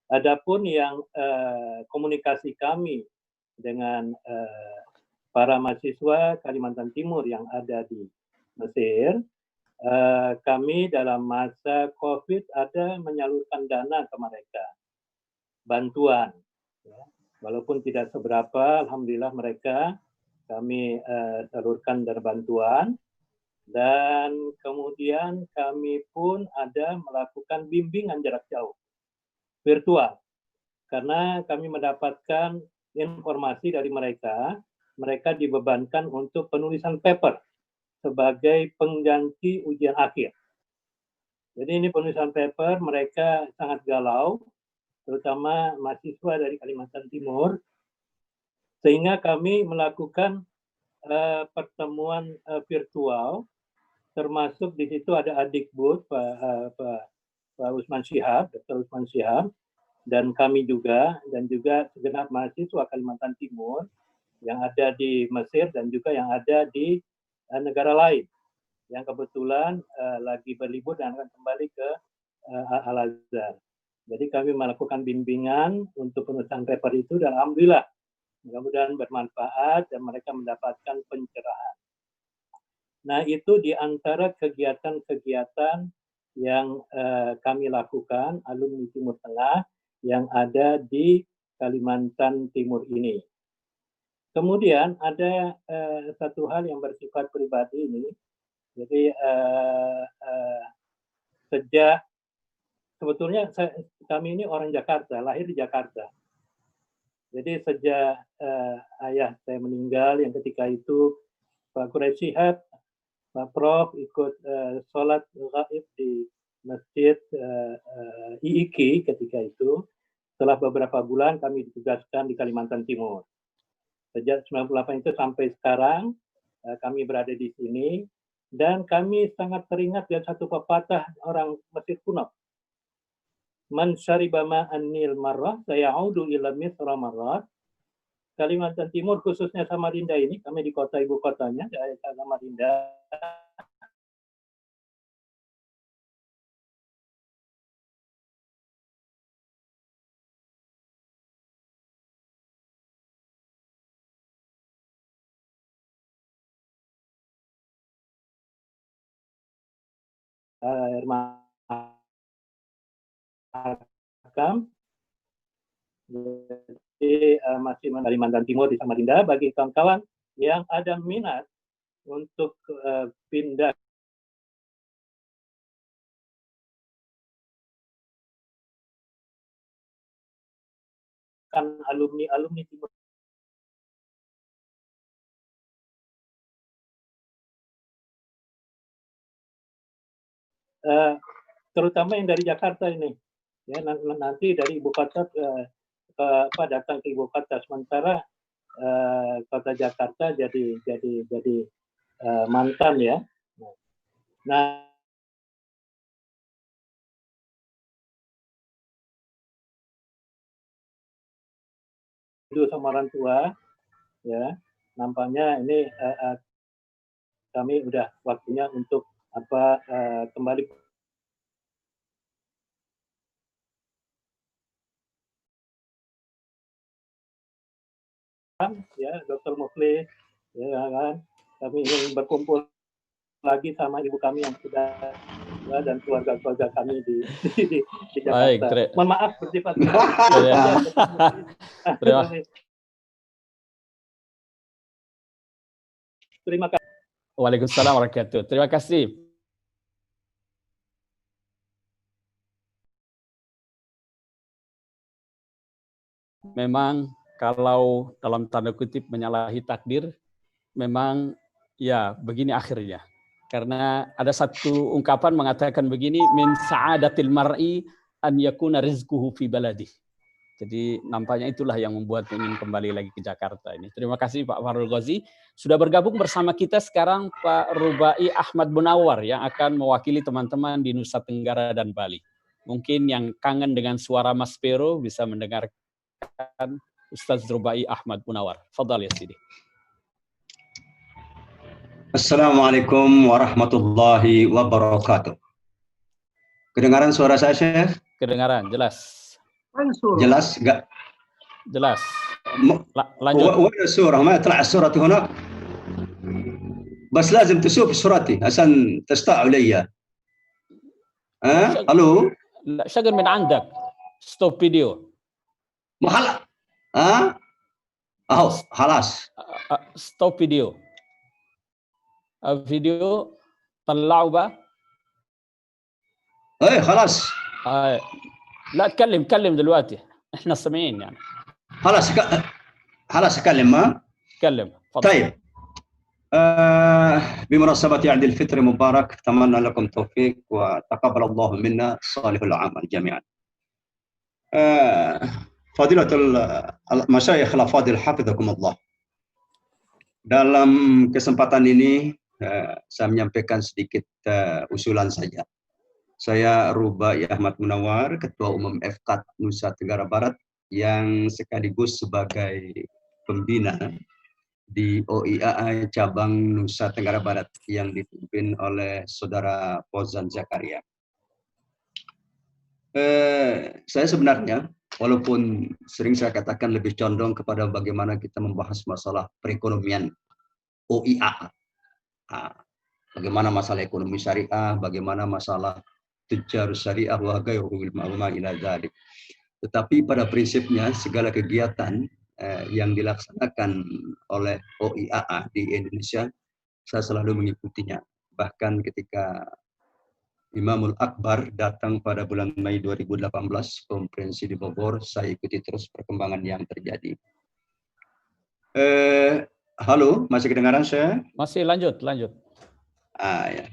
Adapun yang komunikasi kami dengan para mahasiswa Kalimantan Timur yang ada di Mesir, kami dalam masa COVID ada menyalurkan dana ke mereka, bantuan. Ya. Walaupun tidak seberapa, alhamdulillah mereka kami salurkan dari bantuan. Dan kemudian kami pun ada melakukan bimbingan jarak jauh, virtual. Karena kami mendapatkan informasi dari mereka, mereka dibebankan untuk penulisan paper sebagai pengganti ujian akhir. Jadi ini penulisan paper, mereka sangat galau, terutama mahasiswa dari Kalimantan Timur, sehingga kami melakukan pertemuan virtual, termasuk di situ ada Adikbud, Pak Usman Syihab, Dr. Usman Syihab, dan kami juga, dan juga segenap mahasiswa Kalimantan Timur yang ada di Mesir dan juga yang ada di negara lain yang kebetulan lagi berlibur dan akan kembali ke Al-Azhar. Jadi kami melakukan bimbingan untuk penulisan paper itu dan alhamdulillah mudah-mudahan bermanfaat dan mereka mendapatkan pencerahan. Nah, itu di antara kegiatan-kegiatan yang kami lakukan alumni Timur Tengah yang ada di Kalimantan Timur ini. Kemudian ada satu hal yang bersifat pribadi ini. Jadi sejak sebetulnya kami ini orang Jakarta, lahir di Jakarta. Jadi sejak ayah saya meninggal yang ketika itu Pak Quraisy Shihab, Pak Prof ikut sholat gaib di Masjid IIK ketika itu. Setelah beberapa bulan kami ditugaskan di Kalimantan Timur. Sejak 98 itu sampai sekarang kami berada di sini dan kami sangat teringat dengan satu pepatah orang Mesir kuno. Man syariba ma'an nil marrah sayaudu ila mithra marrat. Kalimantan Timur khususnya Samarinda ini, kami di kota ibu kotanya, daerah Samarinda. Air makam. Jadi masih Kalimantan Timur di Samarinda bagi kawan-kawan yang ada minat untuk pindah kan alumni Timur terutama yang dari Jakarta ini ya nanti dari ibu kota datang ke ibu kota sementara kota Jakarta jadi mantan ya. Nah itu sama orang tua ya nampaknya ini kami udah waktunya untuk kembali ya Dr. Mufli ya kan kami ingin berkumpul lagi sama ibu kami yang sudah dan keluarga-keluarga kami di Jakarta. Baik, mohon maaf bersifat terima kasih. Waalaikumsalam warahmatullahi wabarakatuh. Terima kasih. Memang kalau dalam tanda kutip menyalahi takdir, memang ya begini akhirnya. Karena ada satu ungkapan mengatakan begini, min sa'adatil mar'i an yakuna rizquhu fi baladi. Jadi nampaknya itulah yang membuat ingin kembali lagi ke Jakarta ini. Terima kasih Pak Fahrul Ghazi. Sudah bergabung bersama kita sekarang Pak Rubai Ahmad Munawar yang akan mewakili teman-teman di Nusa Tenggara dan Bali. Mungkin yang kangen dengan suara Mas Pero bisa mendengarkan Ustaz Rubai Ahmad Munawar. Fadhal ya Sidi. Assalamualaikum warahmatullahi wabarakatuh. Kedengaran suara saya, Syekh? Kedengaran, jelas. jelas nggak? Jelas. Lanjut. وين السورة؟ ما يطلع السورة هنا، بس لازم تشوف صورتي عشان تستطيع عليا. الو؟ لا شغل من عندك. ستوب فيديو. محل اهو خلاص. ستوب فيديو. الفيديو طلعوا بقى. ايه خلاص. لا تكلم دلوقتي، احنا سامعين يعني. خلاص اكلم. ما تكلم. طيب. بمناسبة عيد الفطر مبارك، أتمنى لكم توفيق وتقبل الله منا صالح الأعمال جميعا. فضيلة المشايخ الأفاضل حفظكم الله. Dalam kesempatan ini saya menyampaikan sedikit usulan saja. Saya Rubai Ahmad Munawar, Ketua Umum FKAT Nusa Tenggara Barat yang sekaligus sebagai pembina di OIAA cabang Nusa Tenggara Barat yang dipimpin oleh Saudara Fauzan Zakaria. Saya sebenarnya, walaupun sering saya katakan lebih condong kepada bagaimana kita membahas masalah perekonomian OIAA, bagaimana masalah ekonomi syariah, bagaimana masalah tujar syariah wa ghairuhu ma'luma ila dzalik. Tetapi pada prinsipnya segala kegiatan yang dilaksanakan oleh OIAA di Indonesia, saya selalu mengikutinya. Bahkan ketika Imamul Akbar datang pada bulan Mei 2018, konferensi di Bogor, saya ikuti terus perkembangan yang terjadi. Halo, masih kedengaran saya? Masih, lanjut. Ya.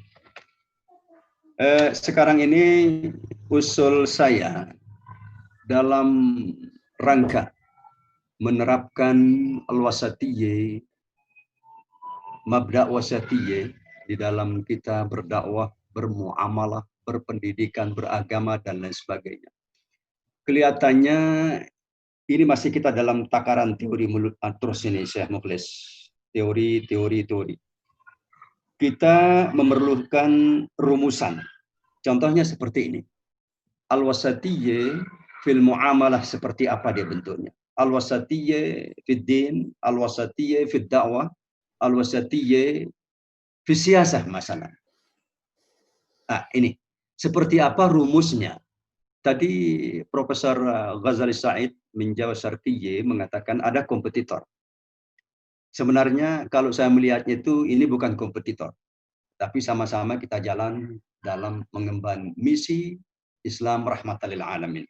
Sekarang ini usul saya dalam rangka menerapkan al-wasatiyye, mabda' wasatiyye di dalam kita berdakwah, bermuamalah, berpendidikan, beragama, dan lain sebagainya. Kelihatannya ini masih kita dalam takaran teori mulut terus ini, Syekh Mukhlis. Teori. Kita memerlukan rumusan. Contohnya seperti ini. Al-wasatiyye fil muamalah seperti apa dia bentuknya? Al-wasatiyye fid din, al-wasatiyye fid da'wah, al-wasatiyye fis siyasah masalah. Ini seperti apa rumusnya? Tadi Profesor Ghazali Said Minjawa Syartiyye mengatakan ada kompetitor. Sebenarnya kalau saya melihatnya itu ini bukan kompetitor, tapi sama-sama kita jalan dalam mengemban misi Islam rahmatan lil alamin.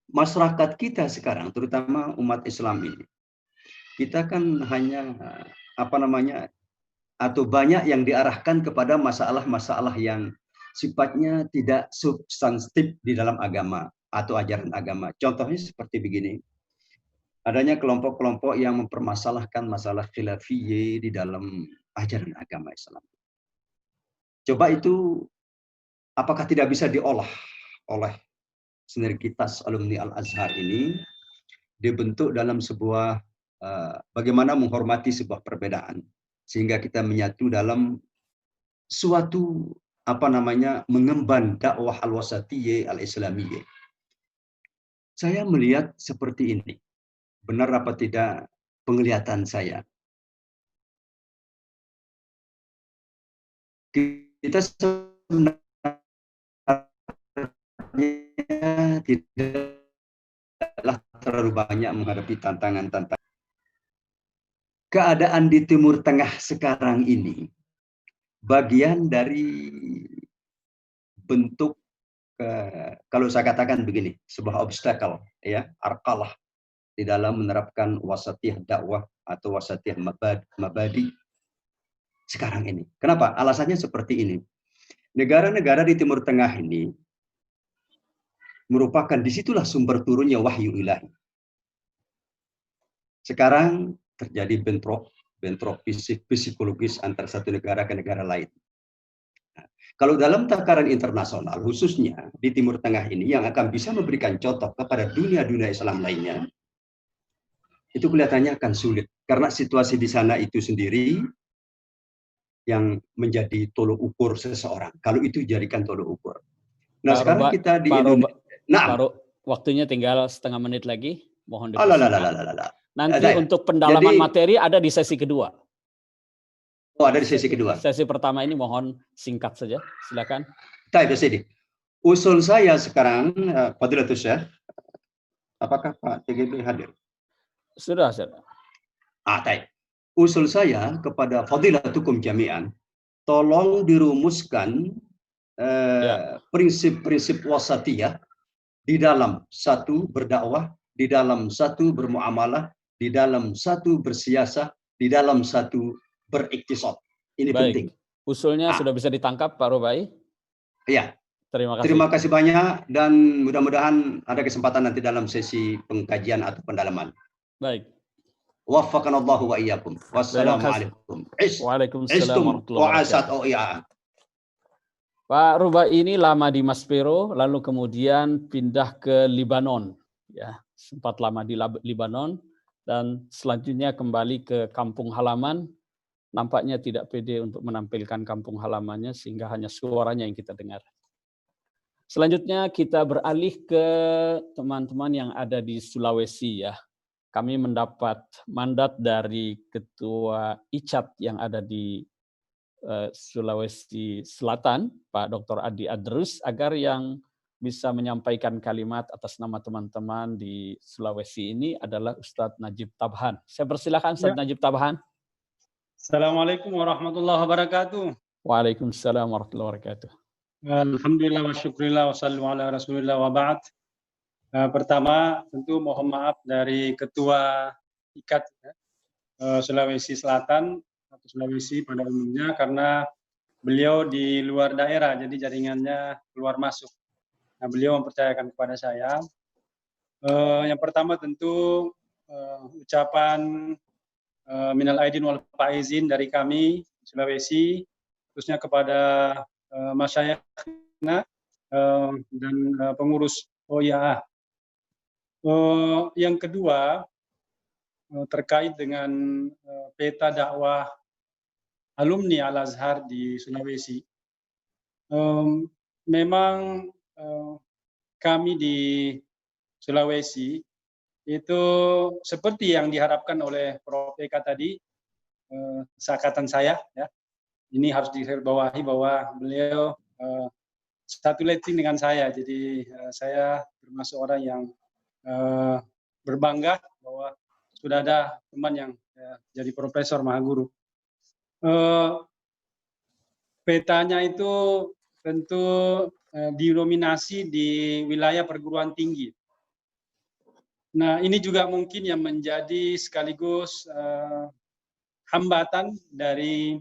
Masyarakat kita sekarang, terutama umat Islam ini, kita kan hanya atau banyak yang diarahkan kepada masalah-masalah yang sifatnya tidak substantif di dalam agama atau ajaran agama. Contohnya seperti begini. Adanya kelompok-kelompok yang mempermasalahkan masalah khilafiyye di dalam ajaran agama Islam. Coba itu apakah tidak bisa diolah oleh sinergitas alumni Al-Azhar ini dibentuk dalam sebuah bagaimana menghormati sebuah perbedaan sehingga kita menyatu dalam suatu mengemban dakwah al-wasatiyye al-islamiyye. Saya melihat seperti ini. Benar apa tidak penglihatan saya? Kita sebenarnya tidaklah terlalu banyak menghadapi tantangan-tantangan. Keadaan di Timur Tengah sekarang ini bagian dari bentuk kalau saya katakan begini, sebuah obstacle, ya, arkalah di dalam menerapkan wasatiyah dakwah atau wasatiyah mabadi sekarang ini. Kenapa? Alasannya seperti ini. Negara-negara di Timur Tengah ini merupakan disitulah sumber turunnya wahyu ilahi. Sekarang terjadi bentrok psikologis antara satu negara ke negara lain. Nah, kalau dalam takaran internasional, khususnya di Timur Tengah ini yang akan bisa memberikan contoh kepada dunia-dunia Islam lainnya, itu kelihatannya akan sulit. Karena situasi di sana itu sendiri yang menjadi tolok ukur seseorang. Kalau itu dijadikan tolok ukur. Nah, sekarang kita di Indonesia. Baru waktunya tinggal setengah menit lagi. Mohon dipersilakan. Nanti untuk pendalaman materi ada di sesi kedua. Oh, ada di sesi kedua. Sesi pertama ini mohon singkat saja. Silakan. Baik, Sidi. Usul saya sekarang, Fadilatul Syekh, apakah Pak TGB hadir? Sudah. Baik. Usul saya kepada Fadilatul Jami'an, tolong dirumuskan prinsip-prinsip wasatiyah di dalam satu berdakwah, di dalam satu bermuamalah, di dalam satu bersiasah, di dalam satu beriktisad. Ini penting. Usulnya sudah bisa ditangkap, Pak Rubai? Iya. Terima kasih. Terima kasih banyak dan mudah-mudahan ada kesempatan nanti dalam sesi pengkajian atau pendalaman. Baik. Waffaqanallahu wa iyyakum. Wassalamualaikum. Waalaikumsalam warahmatullahi wabarakatuh. Pak Rubai ini lama di Maspero, lalu kemudian pindah ke Libanon, ya, sempat lama di Libanon, dan selanjutnya kembali ke kampung halaman. Nampaknya tidak pede untuk menampilkan kampung halamannya, sehingga hanya suaranya yang kita dengar. Selanjutnya kita beralih ke teman-teman yang ada di Sulawesi, ya. Kami mendapat mandat dari Ketua ICAT yang ada di Sulawesi Selatan, Pak Dr. Adi Adrus, agar yang bisa menyampaikan kalimat atas nama teman-teman di Sulawesi ini adalah Ustadz Najib Tabhan. Saya persilakan Ustadz Najib Tabhan. Assalamualaikum warahmatullahi wabarakatuh. Waalaikumsalam warahmatullahi wabarakatuh. Alhamdulillah wa syukurillah wa sallu ala rasulillah wa ba'd. Pertama, tentu mohon maaf dari Ketua ICAT Sulawesi Selatan, atau Sulawesi pada umumnya, karena beliau di luar daerah, jadi jaringannya keluar masuk. Nah, beliau mempercayakan kepada saya. Yang pertama tentu ucapan minal aidin wal faizin dari kami Sulawesi, khususnya kepada masyayikhna dan pengurus OIAA. Yang kedua, terkait dengan peta dakwah alumni Al-Azhar di Sulawesi. Memang kami di Sulawesi itu seperti yang diharapkan oleh Prof. Eka tadi, seangkatan saya, ya. Ini harus digarisbawahi bahwa beliau satu letting dengan saya, jadi saya termasuk orang yang berbangga bahwa sudah ada teman yang jadi profesor mahaguru. Petanya itu tentu dinominasi di wilayah perguruan tinggi. Nah, ini juga mungkin yang menjadi sekaligus hambatan dari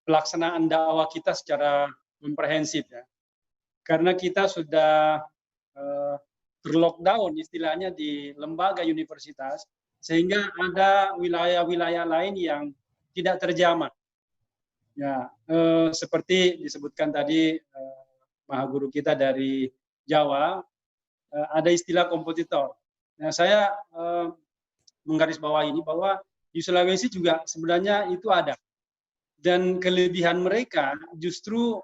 pelaksanaan dakwah kita secara komprehensif, ya. Karena kita sudah terlockdown istilahnya di lembaga universitas, sehingga ada wilayah-wilayah lain yang tidak terjamah. Ya, seperti disebutkan tadi mahaguru kita dari Jawa, ada istilah kompetitor. Nah, saya menggarisbawahi ini bahwa di Sulawesi juga sebenarnya itu ada. Dan kelebihan mereka justru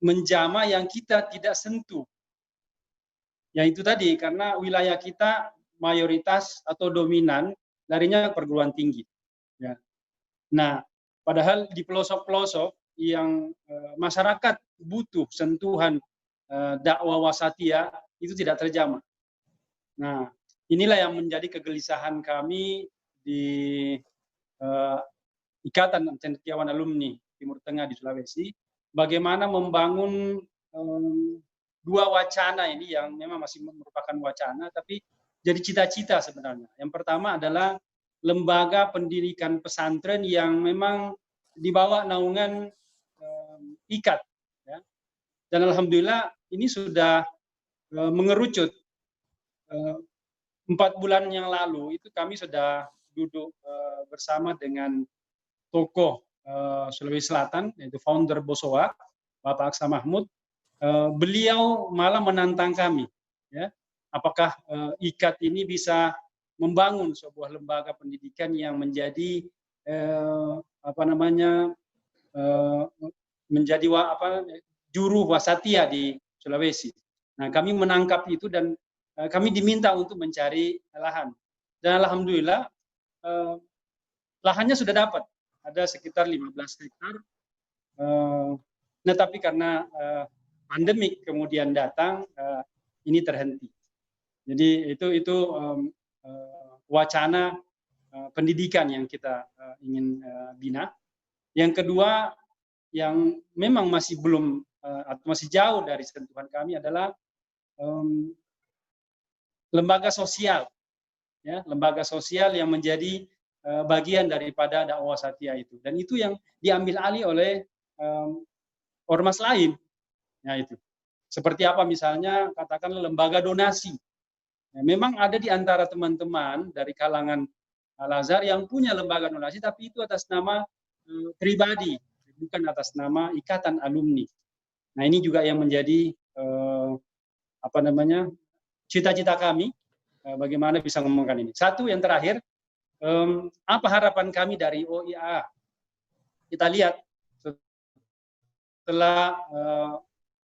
menjamah yang kita tidak sentuh. Yang itu tadi, karena wilayah kita mayoritas atau dominan larinya perguruan tinggi. Ya. Nah, padahal di pelosok-pelosok yang masyarakat butuh sentuhan dakwah wasatiyah itu tidak terjamah. Nah, inilah yang menjadi kegelisahan kami di Ikatan Cendekiawan Alumni Timur Tengah di Sulawesi, bagaimana membangun dua wacana ini yang memang masih merupakan wacana, tapi jadi cita-cita sebenarnya. Yang pertama adalah lembaga pendidikan pesantren yang memang di bawah naungan ICAT. Ya. Dan alhamdulillah ini sudah mengerucut. 4 bulan yang lalu itu kami sudah duduk bersama dengan tokoh Sulawesi Selatan, yaitu founder Bosowa, Bapak Aksa Mahmud. Beliau malah menantang kami, ya, apakah ICAT ini bisa membangun sebuah lembaga pendidikan yang menjadi menjadi juru wasatiyah di Sulawesi. Nah, kami menangkap itu dan kami diminta untuk mencari lahan. Dan alhamdulillah lahannya sudah dapat, ada sekitar 15 hektar. Nah, tapi karena pandemik kemudian datang, ini terhenti. Jadi itu wacana pendidikan yang kita ingin bina. Yang kedua, yang memang masih belum atau masih jauh dari sentuhan kami adalah lembaga sosial, ya, lembaga sosial yang menjadi bagian daripada dakwah wasatiyah itu. Dan itu yang diambil alih oleh ormas lain. Ya, itu. Seperti apa misalnya katakanlah lembaga donasi. Ya, memang ada di antara teman-teman dari kalangan Al-Azhar yang punya lembaga donasi, tapi itu atas nama pribadi, bukan atas nama ikatan alumni. Nah, ini juga yang menjadi cita-cita kami, bagaimana bisa mengembangkan ini. Satu, yang terakhir, apa harapan kami dari OIA? Kita lihat setelah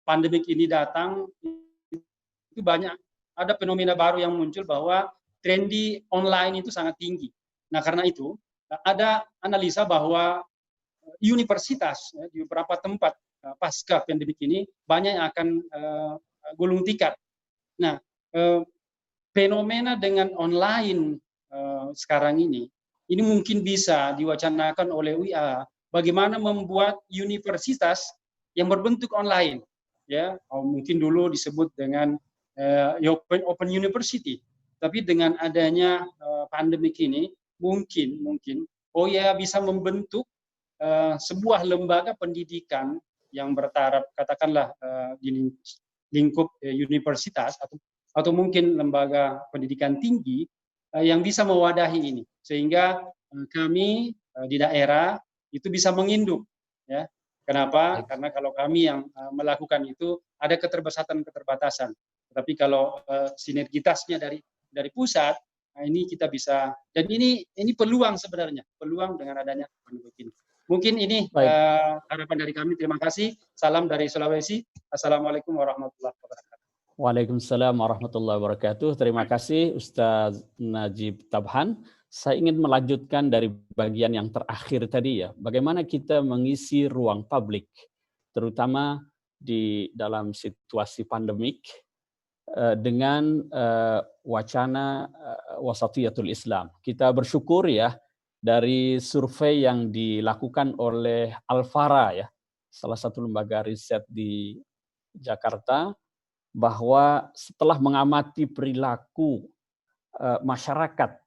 pandemik ini datang, itu banyak ada fenomena baru yang muncul bahwa tren di online itu sangat tinggi. Nah, karena itu ada analisa bahwa universitas di beberapa tempat pasca pandemik ini banyak yang akan gulung tikar. Nah, fenomena dengan online sekarang ini mungkin bisa diwacanakan oleh UIA bagaimana membuat universitas yang berbentuk online, ya, mungkin dulu disebut dengan open university, tapi dengan adanya pandemik ini mungkin OIA bisa membentuk sebuah lembaga pendidikan yang bertaraf katakanlah di lingkup universitas atau mungkin lembaga pendidikan tinggi yang bisa mewadahi ini, sehingga kami di daerah itu bisa menginduk, ya. Kenapa? Karena kalau kami yang melakukan itu ada keterbatasan. Tapi kalau sinergitasnya dari pusat, nah ini kita bisa, dan ini peluang sebenarnya, peluang dengan adanya pandemi ini. Mungkin ini harapan dari kami. Terima kasih. Salam dari Sulawesi. Assalamualaikum warahmatullahi wabarakatuh. Waalaikumsalam warahmatullahi wabarakatuh. Terima kasih Ustaz Najib Tabhan. Saya ingin melanjutkan dari bagian yang terakhir tadi, ya. Bagaimana kita mengisi ruang publik, terutama di dalam situasi pandemik, dengan wacana wasatiyatul Islam. Kita bersyukur, ya, dari survei yang dilakukan oleh Alfara, ya, salah satu lembaga riset di Jakarta, bahwa setelah mengamati perilaku masyarakat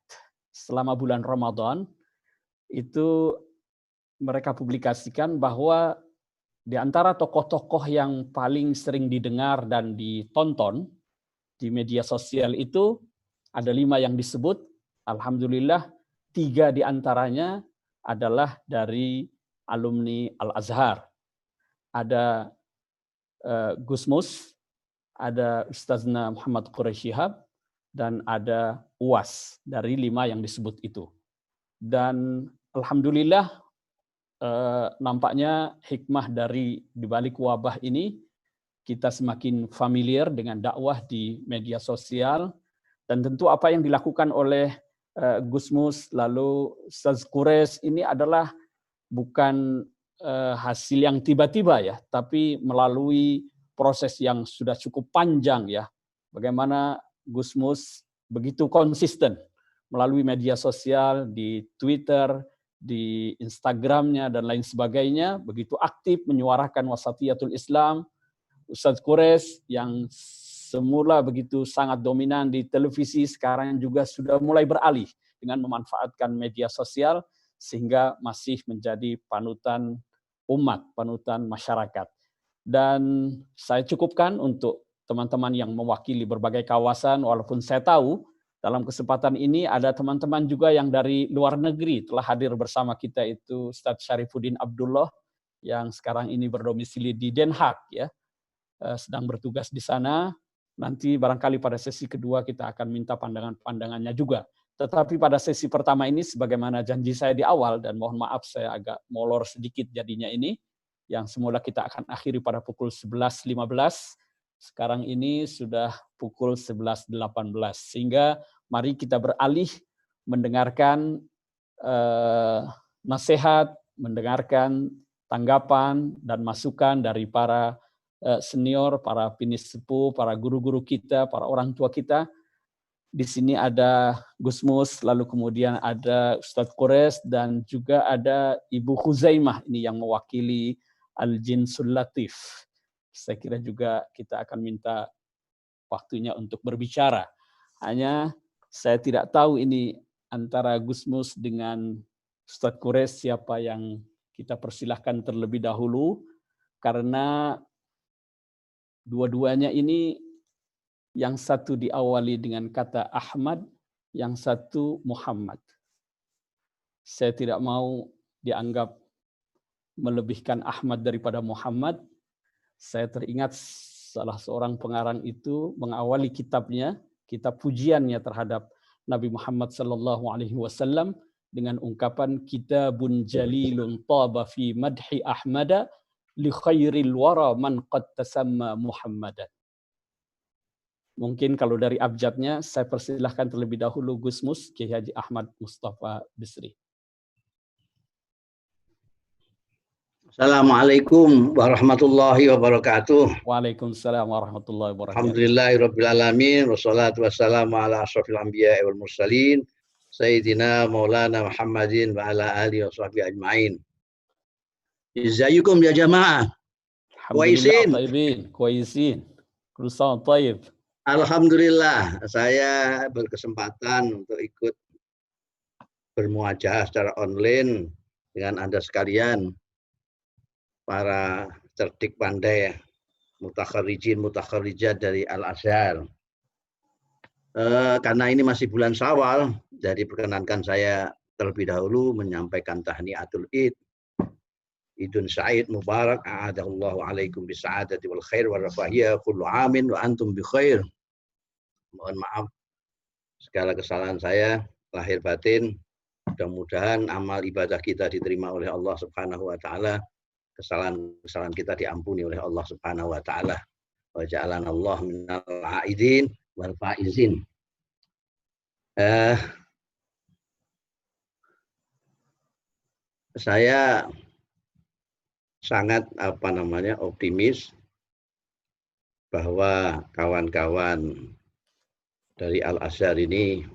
selama bulan Ramadan, itu mereka publikasikan bahwa di antara tokoh-tokoh yang paling sering didengar dan ditonton di media sosial itu ada 5 yang disebut. Alhamdulillah 3 di antaranya adalah dari alumni Al-Azhar. Ada Gus Mus, ada Ustazna Muhammad Quraish Shihab, dan ada UAS dari 5 yang disebut itu. Dan alhamdulillah nampaknya hikmah dari dibalik wabah ini, kita semakin familiar dengan dakwah di media sosial, dan tentu apa yang dilakukan oleh Gus Mus lalu Ustaz Quraish ini adalah bukan hasil yang tiba-tiba, ya, tapi melalui proses yang sudah cukup panjang, ya. Bagaimana Gus Mus begitu konsisten melalui media sosial, di Twitter, di Instagramnya, dan lain sebagainya, begitu aktif menyuarakan wasatiyatul Islam. Ustaz Quraish yang semula begitu sangat dominan di televisi, sekarang juga sudah mulai beralih dengan memanfaatkan media sosial, sehingga masih menjadi panutan umat, panutan masyarakat. Dan saya cukupkan untuk teman-teman yang mewakili berbagai kawasan, walaupun saya tahu dalam kesempatan ini ada teman-teman juga yang dari luar negeri telah hadir bersama kita, itu Ustaz Syarifuddin Abdullah yang sekarang ini berdomisili di Den Haag, ya, sedang bertugas di sana. Nanti barangkali pada sesi kedua kita akan minta pandangannya juga. Tetapi pada sesi pertama ini, sebagaimana janji saya di awal, dan mohon maaf saya agak molor sedikit jadinya ini, yang semula kita akan akhiri pada pukul 11.15, sekarang ini sudah pukul 11.18. Sehingga mari kita beralih mendengarkan nasihat, mendengarkan tanggapan dan masukan dari para senior, para pinisepuh, para guru-guru kita, para orang tua kita. Di sini ada Gus Mus, lalu kemudian ada Ustadz Qures, dan juga ada Ibu Khuzaimah ini yang mewakili Al-Jinsul Latif. Saya kira juga kita akan minta waktunya untuk berbicara. Hanya saya tidak tahu ini antara Gus Mus dengan Ustadz Qures siapa yang kita persilahkan terlebih dahulu, karena dua-duanya ini yang satu diawali dengan kata Ahmad, yang satu Muhammad. Saya tidak mau dianggap melebihkan Ahmad daripada Muhammad. Saya teringat salah seorang pengarang itu mengawali kitabnya, kitab pujiannya terhadap Nabi Muhammad SAW dengan ungkapan kitabun jalilun taba fi madhi Ahmada li khairil wara man qad tasamma Muhammadan. Mungkin kalau dari abjadnya saya persilahkan terlebih dahulu Gus Mus, Kiai Haji Ahmad Mustafa Bisri. Assalamualaikum warahmatullahi wabarakatuh. Waalaikumsalam warahmatullahi wabarakatuh. Alhamdulillahirabbil alamin wassalatu wassalamu ala asyrofil anbiya'i wal mursalin sayyidina Maulana Muhammadin wa ala alihi washabihi ajmain. Izayukum ya jamaah. Alhamdulillah, Kuaisin. Kurusan taib. Alhamdulillah, saya berkesempatan untuk ikut bermuajah secara online dengan Anda sekalian, para cerdik pandai, mutakharijin, mutakharijat dari Al-Azhar. Karena ini masih bulan Syawal, jadi perkenankan saya terlebih dahulu menyampaikan tahniatul Id. Idun Sa'id Mubarak, a'adallahu alaikum bisa'adati wal khair wa rafahiyah kullu amin wa antum bi khair. Mohon maaf segala kesalahan saya lahir batin. Mudah-mudahan amal ibadah kita diterima oleh Allah Subhanahu wa taala. Kesalahan-kesalahan kita diampuni oleh Allah Subhanahu wa taala. Wa ja'alana Allah minal aidin wal faizin. Saya sangat optimis bahwa kawan-kawan dari Al-Azhar ini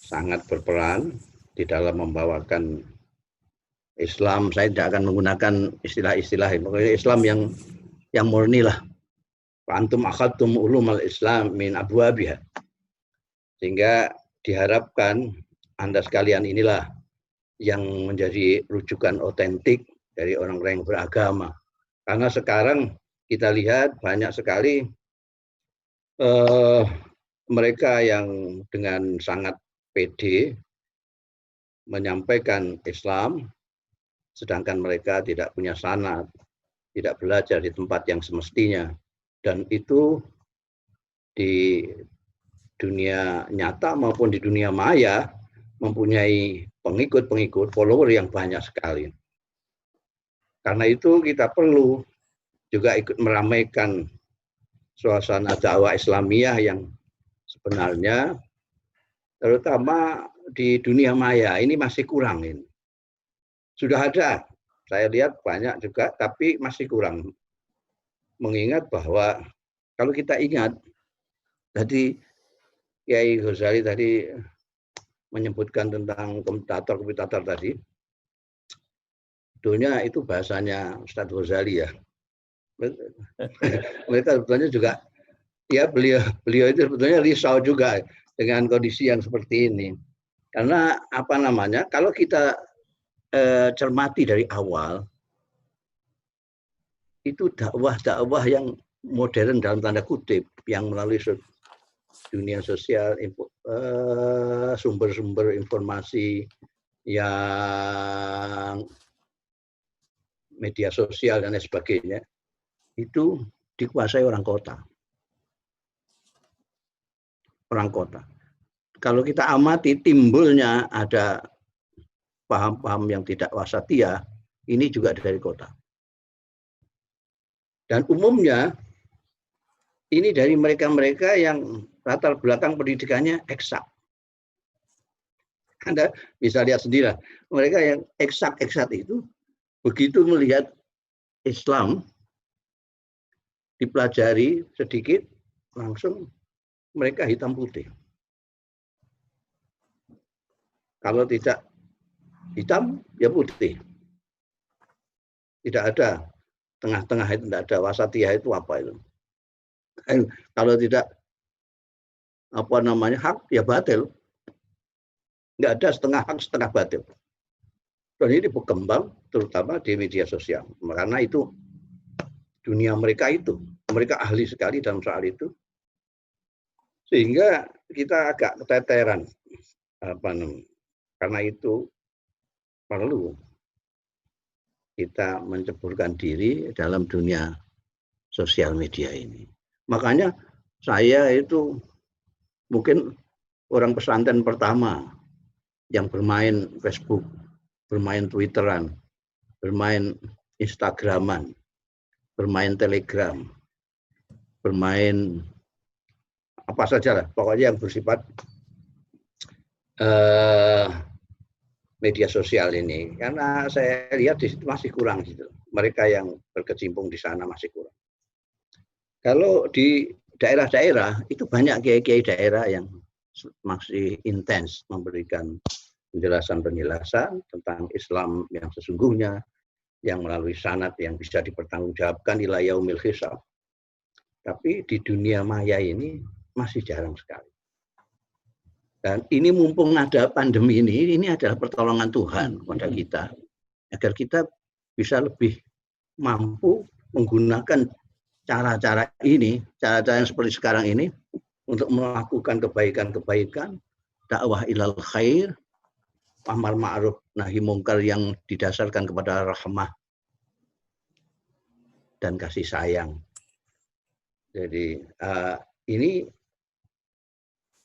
sangat berperan di dalam membawakan Islam. Saya tidak akan menggunakan istilah-istilah Islam yang murni lah. Antum akhadtum ulumal Islam min abwabiha. Sehingga diharapkan Anda sekalian inilah yang menjadi rujukan otentik dari orang-orang yang beragama. Karena sekarang kita lihat banyak sekali mereka yang dengan sangat pede menyampaikan Islam, sedangkan mereka tidak punya sanad, tidak belajar di tempat yang semestinya. Dan itu di dunia nyata maupun di dunia maya mempunyai pengikut-pengikut, follower yang banyak sekali. Karena itu kita perlu juga ikut meramaikan suasana dakwah Islamiyah yang sebenarnya terutama di dunia maya ini masih kurang ini. Sudah ada, saya lihat banyak juga, tapi masih kurang. Mengingat bahwa kalau kita ingat, tadi Kiai Ghazali tadi menyebutkan tentang komentator tadi, sebetulnya itu bahasanya Ustadz Ghazali ya. Mereka sebetulnya juga, ya beliau itu sebetulnya risau juga dengan kondisi yang seperti ini. Karena kalau kita cermati dari awal, itu dakwah yang modern dalam tanda kutip, yang melalui dunia sosial, sumber-sumber informasi yang media sosial dan lain sebagainya, itu dikuasai orang kota. Orang kota. Kalau kita amati timbulnya ada paham-paham yang tidak wasatiyah, ini juga dari kota. Dan umumnya ini dari mereka-mereka yang latar belakang pendidikannya eksak. Anda bisa lihat sendiri, mereka yang eksak-eksak itu begitu melihat Islam dipelajari sedikit, langsung mereka hitam putih. Kalau tidak hitam, ya putih. Tidak ada tengah-tengah, itu tidak ada. Wasatiyah itu apa itu? Kalau tidak apa namanya hak, ya batil. Nggak ada setengah hak, setengah batil. Dan ini berkembang terutama di media sosial. Karena itu dunia mereka itu. Mereka ahli sekali dalam soal itu. Sehingga kita agak keteteran. Karena itu perlu kita menceburkan diri dalam dunia sosial media ini. Makanya saya itu mungkin orang pesantren pertama yang bermain Facebook, bermain Twitteran, bermain Instagraman, bermain Telegram, bermain apa saja lah, pokoknya yang bersifat media sosial ini, karena saya lihat di situ masih kurang gitu. Mereka yang berkecimpung di sana masih kurang. Kalau di daerah-daerah itu banyak kiai-kiai daerah yang masih intens memberikan penjelasan-penjelasan tentang Islam yang sesungguhnya, yang melalui sanad yang bisa dipertanggungjawabkan ila yaumil hisab. Tapi di dunia maya ini masih jarang sekali. Dan ini mumpung ada pandemi ini adalah pertolongan Tuhan kepada kita, agar kita bisa lebih mampu menggunakan cara-cara ini, cara-cara yang seperti sekarang ini, untuk melakukan kebaikan-kebaikan, dakwah ilal khair, amar ma'ruf nahi mungkar yang didasarkan kepada rahmah dan kasih sayang. Jadi ini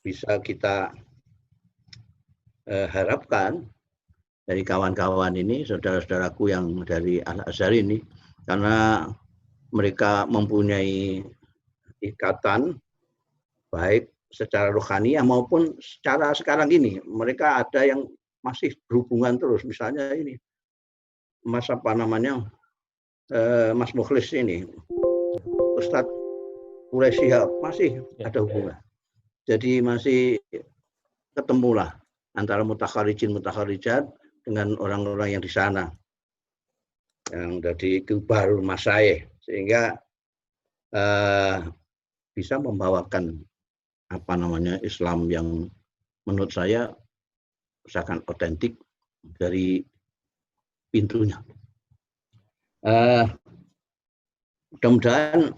bisa kita harapkan dari kawan-kawan ini, saudara-saudaraku yang dari Al-Azhar ini, karena mereka mempunyai ikatan baik secara rohaniah maupun secara sekarang ini. Mereka ada yang masih berhubungan terus, misalnya ini Mas apa namanya, Mas Mukhlis ini, Ustadz Quraisy masih ada hubungan. Jadi masih ketemulah antara mutakharijat dengan orang-orang yang di sana, yang dari Kibarul Masyayikh, sehingga bisa membawakan apa namanya Islam yang menurut saya misalkan otentik dari pintunya. Mudah-mudahan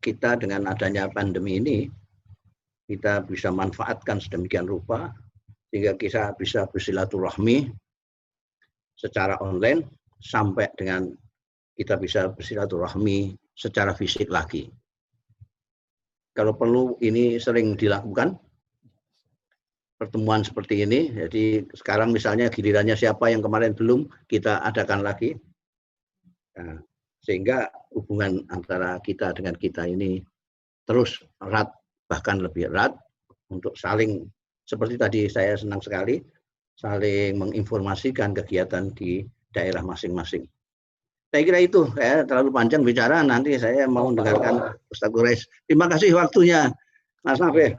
kita dengan adanya pandemi ini kita bisa manfaatkan sedemikian rupa sehingga kita bisa bersilaturahmi secara online sampai dengan kita bisa bersilaturahmi secara fisik lagi. Kalau perlu ini sering dilakukan pertemuan seperti ini. Jadi sekarang misalnya gilirannya siapa yang kemarin belum, kita adakan lagi. Nah, sehingga hubungan antara kita dengan kita ini terus erat, bahkan lebih erat, untuk saling, seperti tadi saya senang sekali, saling menginformasikan kegiatan di daerah masing-masing. Saya kira itu, saya terlalu panjang bicara, nanti saya mau mendengarkan Ustaz Quraisy. Terima kasih waktunya, Mas Nafih.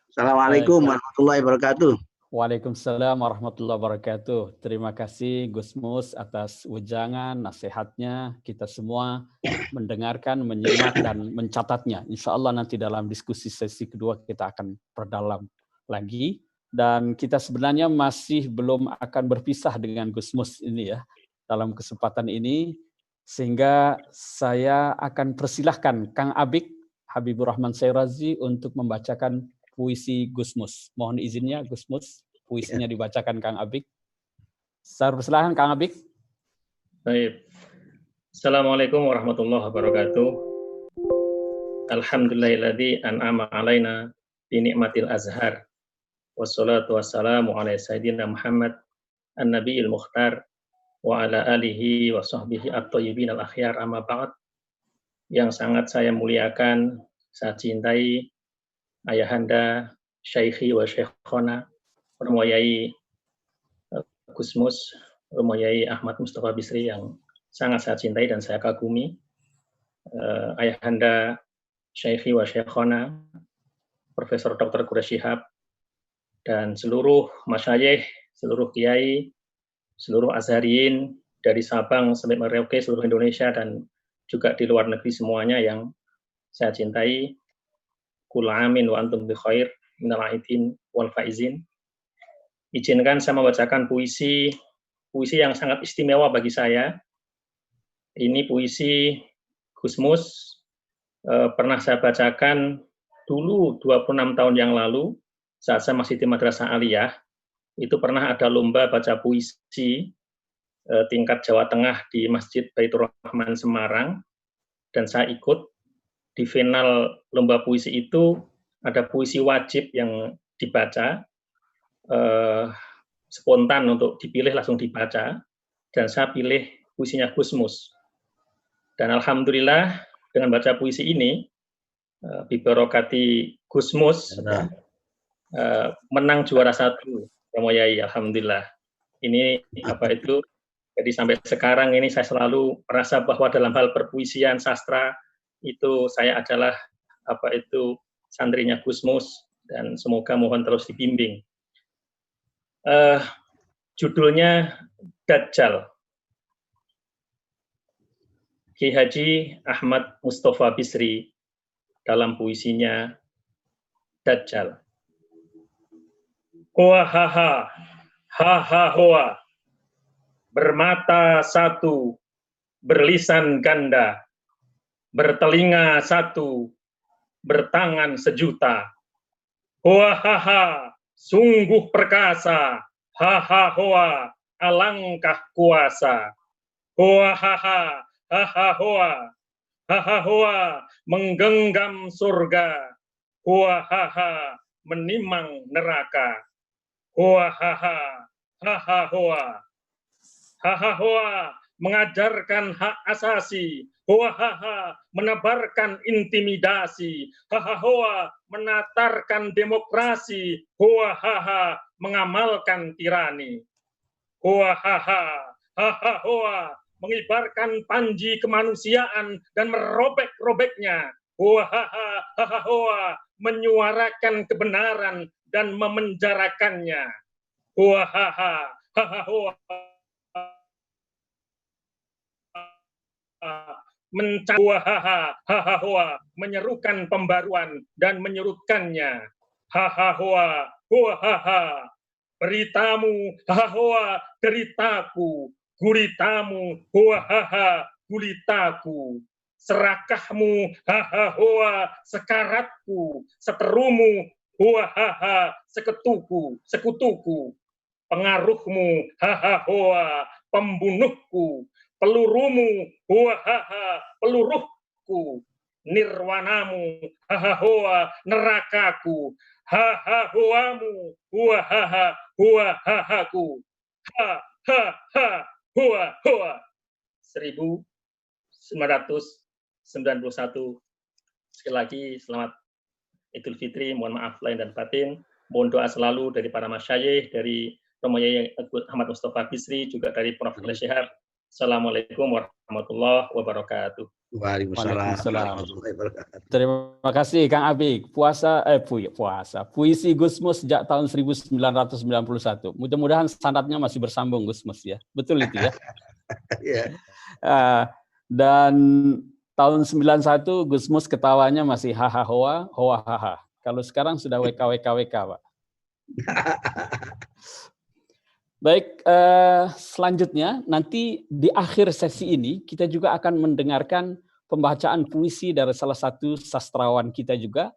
Assalamualaikum warahmatullahi wabarakatuh. Waalaikumsalam warahmatullahi wabarakatuh. Terima kasih Gus Mus atas ujangan, nasihatnya. Kita semua mendengarkan, menyimak, dan mencatatnya. Insya Allah nanti dalam diskusi sesi kedua kita akan perdalam lagi. Dan kita sebenarnya masih belum akan berpisah dengan Gus Mus ini ya, dalam kesempatan ini. Sehingga saya akan persilahkan Kang Abik, Habibur Rahman Syirazi untuk membacakan puisi Gus Mus. Mohon izinnya Gus Mus, puisinya dibacakan Kang Abik. Saya persilahkan Kang Abik. Baik. Assalamualaikum warahmatullahi wabarakatuh. Alhamdulillahilladzi an'ama alaina bi ni'matil azhar. Wassalatu wassalamu ala sayyidina Muhammad an-nabiyil mukhtar wa ala alihi wa sahbihi at-thayyibin al-akhyar, amma ba'd. Yang sangat saya muliakan, saya cintai ayahanda Syaikhi wa Syaikhona Romo Yai Gusmus, Romo Yai Ahmad Mustafa Bisri yang sangat saya cintai dan saya kagumi. Ayahanda Syaikhi wa Syaikhona Profesor Dr. Quraish Shihab dan seluruh masyayikh, seluruh kiai, seluruh azhariyin dari Sabang sampai Merauke, seluruh Indonesia dan juga di luar negeri semuanya yang saya cintai. Kul amin wa antum bi khair minal aidin wal faizin. Izinkan saya membacakan puisi yang sangat istimewa bagi saya. Ini puisi Gusmus, pernah saya bacakan dulu 26 tahun yang lalu saat saya masih di Madrasah Aliyah. Itu pernah ada lomba baca puisi tingkat Jawa Tengah di Masjid Baitur Rahman Semarang, dan saya ikut. Di final lomba puisi itu ada puisi wajib yang dibaca, spontan untuk dipilih langsung dibaca, dan saya pilih puisinya Gusmus. Dan alhamdulillah dengan baca puisi ini, bibarokati Gusmus, menang juara 1 Romo Yai, alhamdulillah. Ini jadi sampai sekarang ini saya selalu merasa bahwa dalam hal perpuisian sastra itu saya adalah santrinya Gusmus, dan semoga mohon terus dibimbing. Judulnya Dajjal. Ki Haji Ahmad Mustafa Bisri dalam puisinya Dajjal. Hoa ha ha, ha ha hoa, bermata satu, berlisan ganda, bertelinga satu, bertangan sejuta. Hoa ha ha, sungguh perkasa, ha ha hoa, alangkah kuasa. Hoa ha ha, ha ha hoa, ha ha hoa, menggenggam surga. Hoa ha ha, menimang neraka. Hoa ha ha, ha ha hoa, ha ha hoa, mengajarkan hak asasi. Hoa ha ha, menebarkan intimidasi. Ha ha hoa, menatarkan demokrasi. Hoa ha ha, mengamalkan tirani. Hoa ha ha, ha ha hoa, mengibarkan panji kemanusiaan dan merobek-robeknya. Hoa ha ha, ha ha hoa, menyuarakan kebenaran dan memenjarakannya. Hoa ha ha, ha ha hoa, menyerukan pembaruan dan menyurutkannya. Hahaha, huahaha, beritamu, hahaha, deritaku, guritamu, huahaha, gulitaku, serakahmu, hahaha, sekaratku, seterumu, huahaha, sekutuku, pengaruhmu, hahaha, pembunuhku, pelurumu, huahaha, peluruhku, nirwanamu, hahaha, nerakaku, hahahamu, huahaha, huahahaku, hahaha, huahaha. 1991. Sekali lagi selamat Idul Fitri, mohon maaf lahir dan batin, mohon doa selalu dari para masyayikh, dari Romo Yai Ahmad Mustafa Bisri, juga dari Prof. Quraish Shihab. Assalamualaikum warahmatullahi wabarakatuh. Waalaikumsalam. Terima kasih Kang Abik. Puisi Gusmus sejak tahun 1991. Mudah-mudahan sanadnya masih bersambung Gusmus ya. Betul itu ya. Dan tahun 91 Gusmus ketawanya masih haha hoa, hoa haha. Kalau sekarang sudah WK, Pak. Baik, selanjutnya nanti di akhir sesi ini kita juga akan mendengarkan pembacaan puisi dari salah satu sastrawan kita juga,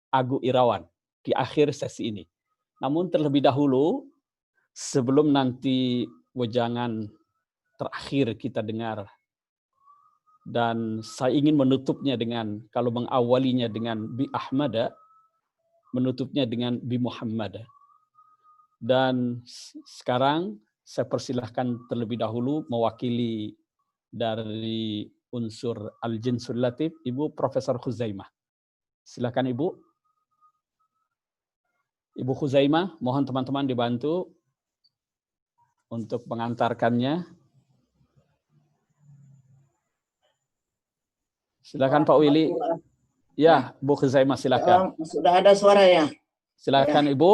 Agu Irawan, di akhir sesi ini. Namun terlebih dahulu, sebelum nanti wejangan terakhir kita dengar, dan saya ingin menutupnya dengan, kalau mengawalinya dengan Bi Ahmada, menutupnya dengan Bi Muhammada. Dan sekarang saya persilahkan terlebih dahulu mewakili dari unsur Al-Jinsul Latif, Ibu Profesor Khuzaimah. Silakan Ibu. Ibu Khuzaimah, mohon teman-teman dibantu untuk mengantarkannya. Silakan Pak Willy. Ya, Bu Khuzaimah silakan. Sudah ada suara ya? Silakan Ibu.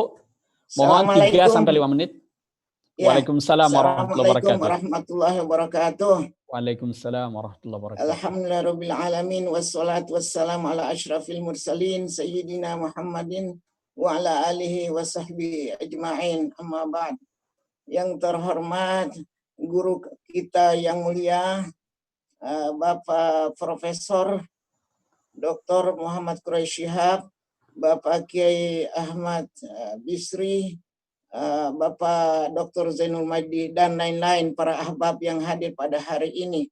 Mohon 3-5 menit. Ya. Waalaikumsalam warahmatullahi wabarakatuh. Warahmatullahi wabarakatuh. Waalaikumsalam warahmatullahi wabarakatuh. Alhamdulillahirabbil alamin wassalatu wassalamu ala asyrafil mursalin sayyidina Muhammadin wa ala alihi wa sahbihi ajma'in. Amma ba'd. Yang terhormat guru kita yang mulia Bapak Profesor Dr. Muhammad Quraisy Shihab, Bapak Kiai Ahmad Bisri, Bapak Dr. Zainul Majdi, dan lain-lain para ahbab yang hadir pada hari ini.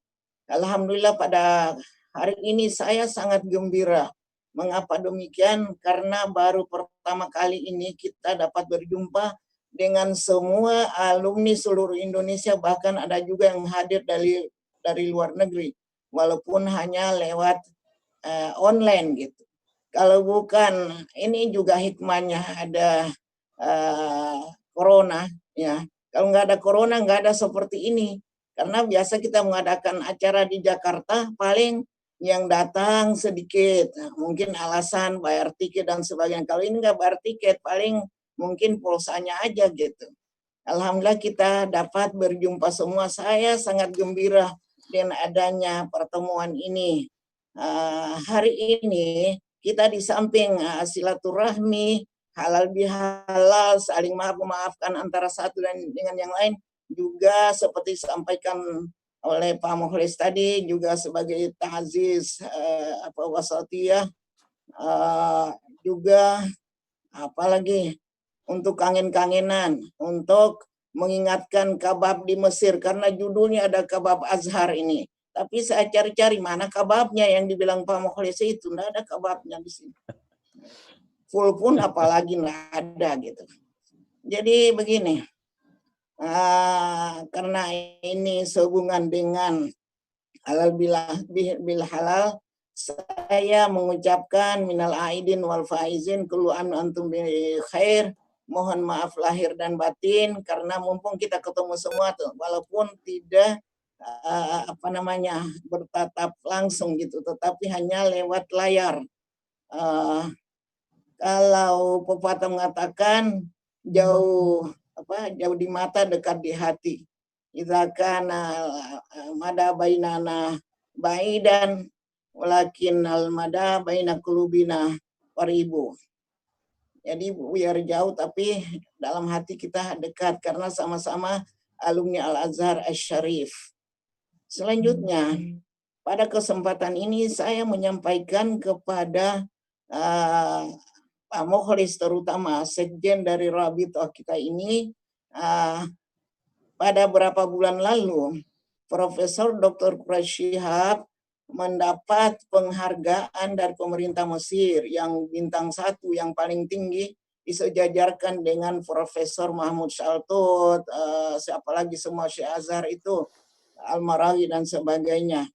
Alhamdulillah pada hari ini saya sangat gembira. Mengapa demikian? Karena baru pertama kali ini kita dapat berjumpa dengan semua alumni seluruh Indonesia, bahkan ada juga yang hadir dari luar negeri, walaupun hanya lewat online gitu. Kalau bukan, ini juga hikmahnya ada corona ya. Kalau nggak ada corona nggak ada seperti ini. Karena biasa kita mengadakan acara di Jakarta paling yang datang sedikit, mungkin alasan bayar tiket dan sebagainya. Kalau ini nggak bayar tiket, paling mungkin pulsanya aja gitu. Alhamdulillah kita dapat berjumpa semua. Saya sangat gembira dengan adanya pertemuan ini. Hari ini kita di samping silaturahmi, halal bihalal, saling maafkan antara satu dan dengan yang lain, juga seperti disampaikan oleh Pak Mukhlis tadi, juga sebagai ta'ziz wasatiyah, juga apalagi untuk kangen-kangenan, untuk mengingatkan kabab di Mesir, karena judulnya ada kabab Azhar ini. Tapi saya cari-cari mana kababnya yang dibilang Pak Mukhlis itu, tidak ada kababnya di sini. Full pun apalagi nggak ada gitu. Jadi begini, karena ini sehubungan dengan halal bil halal, saya mengucapkan minal aidin wal faizin kullu am antum bi khair. Mohon maaf lahir dan batin karena mumpung kita ketemu semua tuh, walaupun tidak bertatap langsung gitu, tetapi hanya lewat layar. Kalau pepatah mengatakan jauh di mata dekat di hati. Idza kana mada bainana baidan walakin al mada baina qulubina qaribu. Jadi biar jauh tapi dalam hati kita dekat karena sama-sama alumni Al-Azhar Asy-Syarif. Selanjutnya, pada kesempatan ini saya menyampaikan kepada Pak Mukhlis, terutama sekjen dari Rabithah kita ini, pada beberapa bulan lalu, Profesor Dr. Quraisy Shihab mendapat penghargaan dari pemerintah Mesir yang bintang 1 yang paling tinggi, disejajarkan dengan Profesor Mahmud Shaltut, siapa lagi semua Syekh Azhar itu, Al-Marawi dan sebagainya.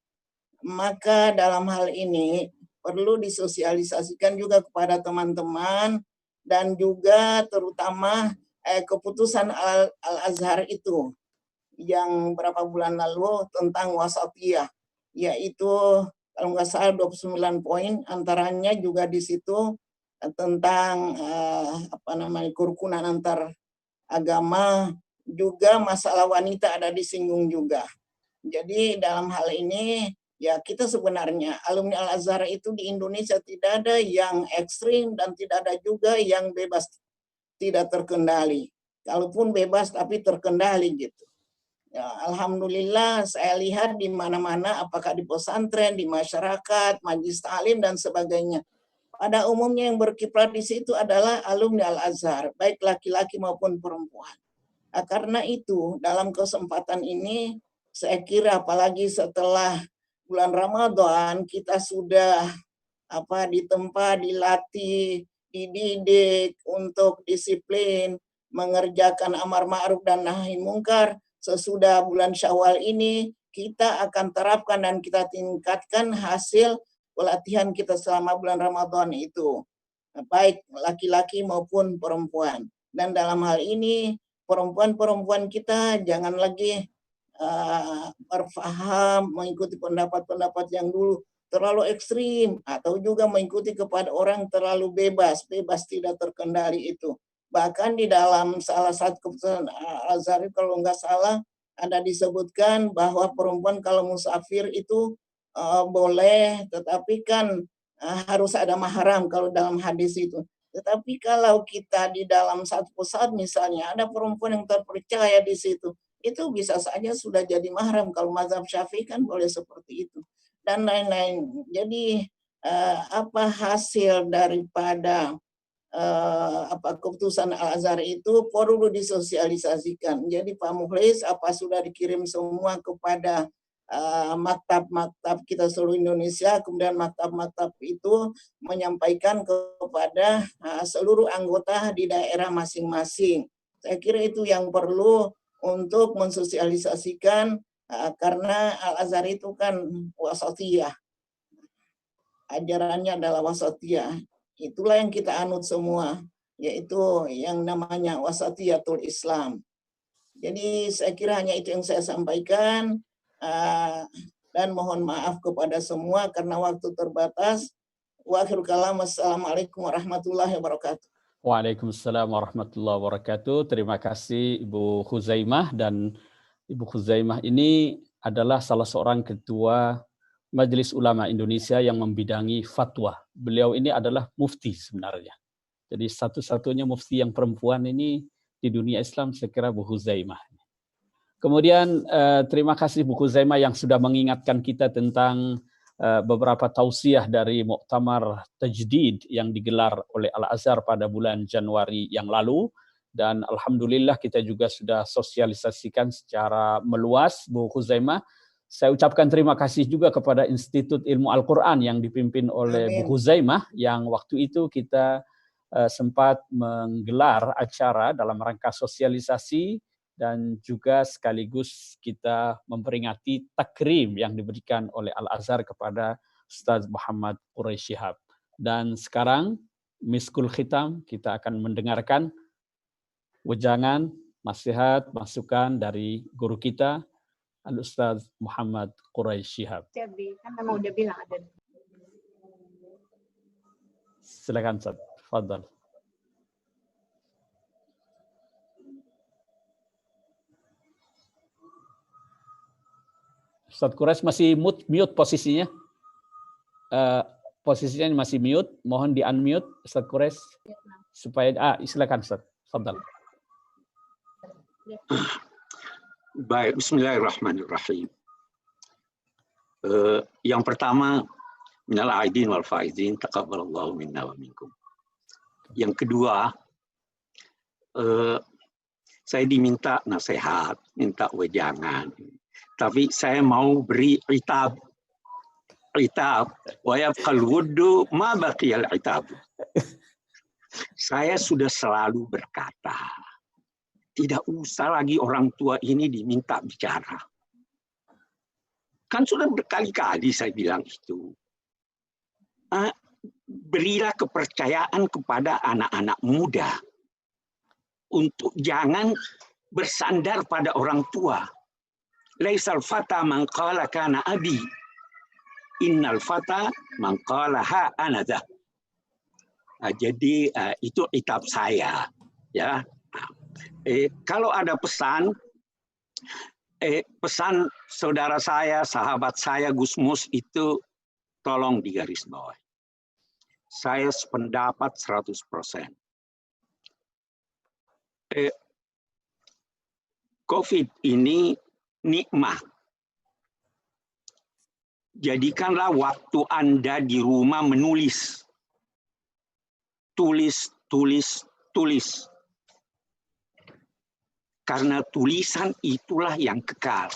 Maka dalam hal ini perlu disosialisasikan juga kepada teman-teman dan juga terutama keputusan Al-Azhar itu yang berapa bulan lalu tentang wasatiyah, yaitu kalau nggak salah 29 poin, antaranya juga di situ tentang kerukunan antar agama, juga masalah wanita ada disinggung juga. Jadi dalam hal ini ya kita sebenarnya alumni Al-Azhar itu di Indonesia tidak ada yang ekstrim dan tidak ada juga yang bebas tidak terkendali. Kalaupun bebas tapi terkendali gitu. Ya, alhamdulillah saya lihat di mana-mana, apakah di pesantren, di masyarakat, majelis taklim dan sebagainya. Pada umumnya yang berkiprah di situ adalah alumni Al-Azhar, baik laki-laki maupun perempuan. Nah, karena itu dalam kesempatan ini saya kira apalagi setelah bulan Ramadan kita sudah ditempa, dilatih, dididik untuk disiplin, mengerjakan amar ma'ruf dan nahi mungkar sesudah bulan Syawal ini kita akan terapkan dan kita tingkatkan hasil pelatihan kita selama bulan Ramadan itu, baik laki-laki maupun perempuan. Dan dalam hal ini perempuan-perempuan kita jangan lagi berfaham mengikuti pendapat-pendapat yang dulu terlalu ekstrim atau juga mengikuti kepada orang terlalu bebas tidak terkendali itu. Bahkan di dalam salah satu keputusan Al-Azhar kalau nggak salah ada disebutkan bahwa perempuan kalau musafir itu boleh, tetapi kan harus ada mahram kalau dalam hadis itu. Tetapi kalau kita di dalam satu pesawat misalnya ada perempuan yang terpercaya di situ, itu bisa saja sudah jadi mahram. Kalau mazhab Syafi'i kan boleh seperti itu dan lain-lain. Jadi apa hasil daripada keputusan Al-Azhar itu perlu disosialisasikan. Jadi Pak Mukhlis, apa sudah dikirim semua kepada maktab-maktab kita seluruh Indonesia, kemudian maktab-maktab itu menyampaikan kepada seluruh anggota di daerah masing-masing. Saya kira itu yang perlu untuk mensosialisasikan, karena Al-Azhar itu kan wasatiyah, ajarannya adalah wasatiyah. Itulah yang kita anut semua, yaitu yang namanya wasatiyatul Islam. Jadi saya kira hanya itu yang saya sampaikan, dan mohon maaf kepada semua karena waktu terbatas. Wa akhirul kalam, wassalamualaikum warahmatullahi wabarakatuh. Waalaikumsalam warahmatullahi wabarakatuh. Terima kasih Ibu Khuzaimah, dan Ibu Khuzaimah ini adalah salah seorang ketua Majelis Ulama Indonesia yang membidangi fatwa. Beliau ini adalah mufti sebenarnya. Jadi satu-satunya mufti yang perempuan ini di dunia Islam saya kira Bu Khuzaimah. Kemudian terima kasih Bu Khuzaimah yang sudah mengingatkan kita tentang beberapa tausiah dari Muktamar Tajdid yang digelar oleh Al-Azhar pada bulan Januari yang lalu. Dan alhamdulillah kita juga sudah sosialisasikan secara meluas Bu Khuzaimah. Saya ucapkan terima kasih juga kepada Institut Ilmu Al-Quran yang dipimpin oleh Bu Khuzaimah, yang waktu itu kita sempat menggelar acara dalam rangka sosialisasi dan juga sekaligus kita memperingati takrim yang diberikan oleh Al-Azhar kepada Ustaz Muhammad Quraish Shihab. Dan sekarang miskul khitam, kita akan mendengarkan wejangan, nasihat, masukan dari guru kita Al-Ustaz Muhammad Quraish Shihab. Kan memang udah bilang ada. Silakan Ustaz, tafadhal. Ustaz Quraish masih mute posisinya. Posisinya masih mute, mohon di unmute Ustaz Quraish supaya silakan Ustaz, tafadhal. Baik, bismillahirrahmanirrahim. Yang pertama, minal aidin wal faizin, taqabbalallahu minna wa minkum. Yang kedua, saya diminta nasihat, minta wejangan. Tapi saya mau beri itab. Wa yabqal wuddu ma baqiyal itab. Saya sudah selalu berkata, tidak usah lagi orang tua ini diminta bicara. Kan sudah berkali-kali saya bilang itu. Berilah kepercayaan kepada anak-anak muda untuk jangan bersandar pada orang tua. Laisal fata man qala kana abi. Innal fata man qala ha anadha. Jadi itu itab saya, ya. Kalau ada pesan saudara saya, sahabat saya Gus Mus itu tolong digarisbawahi. Saya sependapat 100%. COVID ini nikmah. Jadikanlah waktu Anda di rumah menulis. Tulis. Karena tulisan itulah yang kekal.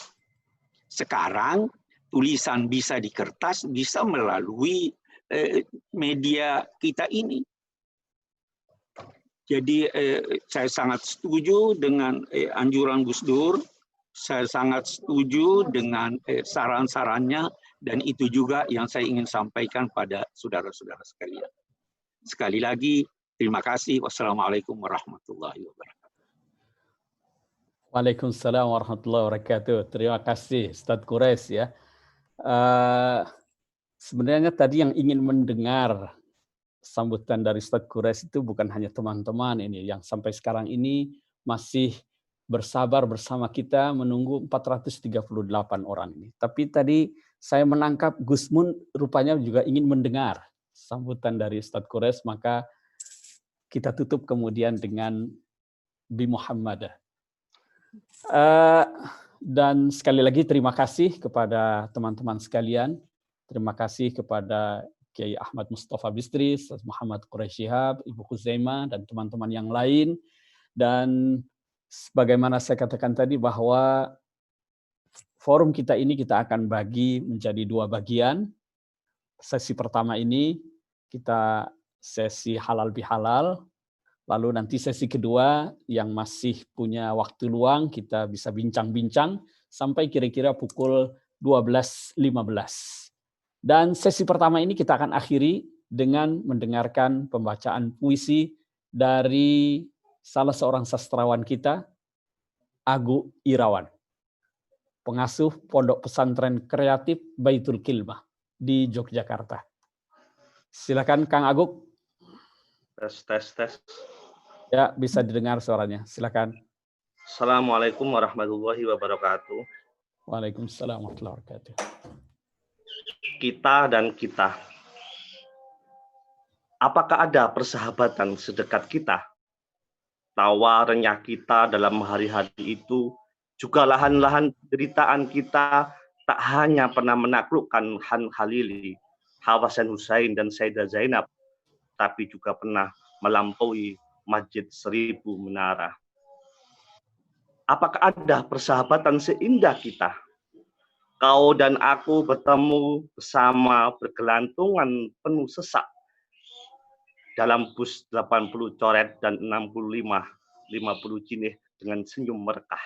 Sekarang tulisan bisa di kertas, bisa melalui media kita ini. Jadi saya sangat setuju dengan anjuran Gus Dur. Saya sangat setuju dengan saran-sarannya, dan itu juga yang saya ingin sampaikan pada saudara-saudara sekalian. Sekali lagi, terima kasih. Wassalamualaikum warahmatullahi wabarakatuh. Waalaikumsalam warahmatullahi wabarakatuh. Terima kasih Ustadz Quraisy ya. Sebenarnya tadi yang ingin mendengar sambutan dari Ustadz Quraisy itu bukan hanya teman-teman ini yang sampai sekarang ini masih bersabar bersama kita menunggu 438 orang ini. Tapi tadi saya menangkap Gus Mun rupanya juga ingin mendengar sambutan dari Ustadz Quraisy, maka kita tutup kemudian dengan Bi Muhammadah. Dan sekali lagi terima kasih kepada teman-teman sekalian. Terima kasih kepada Kiai Ahmad Mustafa Bistri, Ustaz Muhammad Quraisy Shihab, Ibu Khuzaimah, dan teman-teman yang lain. Dan sebagaimana saya katakan tadi bahwa forum kita ini kita akan bagi menjadi 2 bagian. Sesi pertama ini kita sesi halal bihalal. Lalu nanti sesi kedua yang masih punya waktu luang kita bisa bincang-bincang sampai kira-kira pukul 12.15. Dan sesi pertama ini kita akan akhiri dengan mendengarkan pembacaan puisi dari salah seorang sastrawan kita, Agu Irawan, pengasuh Pondok Pesantren Kreatif Baitul Kilmah di Yogyakarta. Silakan Kang Agu. Tes. Ya, bisa didengar suaranya. Silakan. Assalamualaikum warahmatullahi wabarakatuh. Waalaikumsalam warahmatullahi wabarakatuh. Kita dan kita. Apakah ada persahabatan sedekat kita? Tawa renyah kita dalam hari-hari itu, juga lahan-lahan penderitaan kita tak hanya pernah menaklukkan Han Khalili, Hasan Hussein, dan Sayyidah Zainab, tapi juga pernah melampaui Masjid 1000 Menara. Apakah ada persahabatan seindah kita? Kau dan aku bertemu bersama bergelantungan penuh sesak dalam bus 80 coret dan 50 jinih dengan senyum merkah.